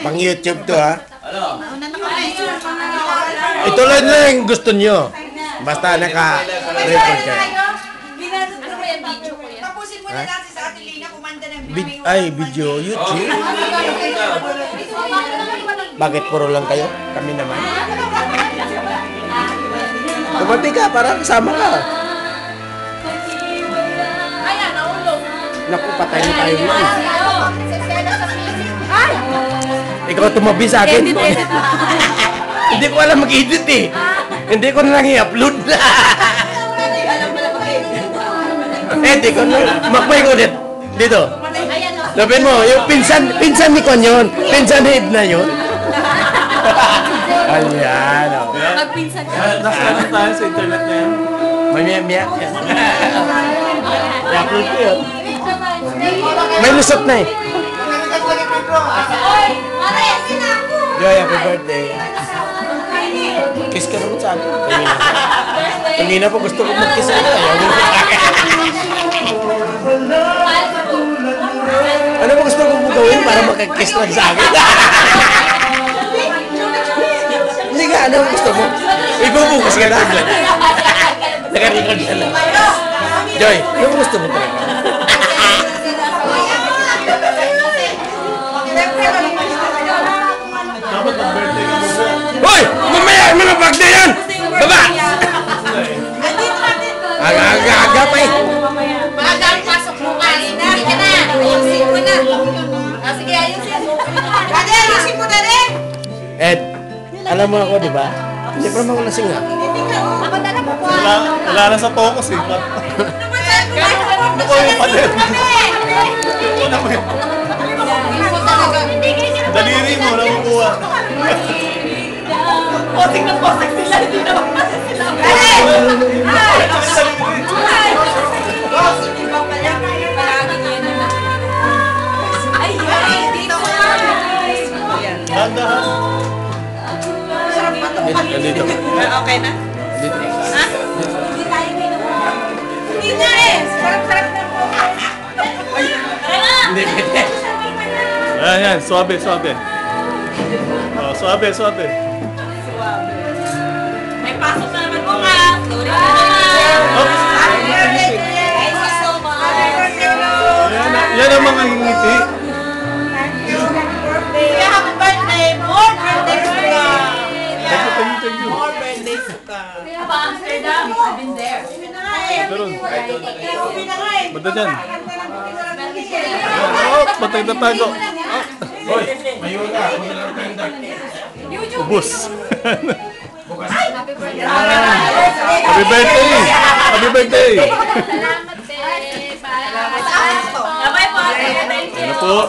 Pang YouTube to ha. Ito lang lang gusto nyo. Basta naka-record ka. Tapusin mo na natin sa Ate Lina, kumanda ng Video, YouTube. Bakit puro lang kayo? Kami naman. Tumati ka, para kasama ka. Ayan, naulog. Naku, patay na tayo na. Ikaw tumabi sa akin. Hindi ko alam mag-edit eh. Hindi ko na lang i-upload. Hindi ko na. Makpay ko dito. Lapin mo, yung pinsan ni Kon yun. Pinsan ni Ibna yun. Ayan. Magpinsan ka. Nasa tayo sa internet na yan. May miyak. I-upload ko yun. May lusot na eh. Joy, happy birthday. Kiss ka naman sa akin. Kanina po gusto ko mag-kiss ako. Ano ba gusto ko gawin para mag-kiss lang sa akin? Hindi ka, ano gusto mo? Ibubukas ka na. Naka-record ka na. Joy, ano gusto mo talaga? Hoy! Mamaya! Mga birthday yan! Baba! Aga-aga pa eh. Maaga ang pasok mo ka. Hindi ka na. Ayusin mo na. Sige, ayusin mo. Dali, ayusin mo na rin. Ed, alam mo ako, di ba? Hindi pa naman ako lasing nga. Ako na lang po. Wala na sa focus eh. Ano ko yung pader? Daliri mo, nakukuha. Posik na posik sila. Hindi na sila. Dito. Okay na? Dito. Ha? Hindi na eh. Sarap-sarap na po. Hindi pwede. Ayan, suabe. Oh, suabe. May pasok na naman po ka. Sorry na naman. Happy birthday to you. Thank you so much. Happy birthday, Lord. Yan ang mga ngiti. Happy birthday. More birthdays to come. Thank you. More birthdays to come. Amsterdam. I've been there. Meron. Uwi na nga eh. Banda dyan. Oh, patay na tago. Hoy, mayo ka. Ubus. Happy birthday. Happy birthday. Salamat, babe. Bye. Bye po. Ano po?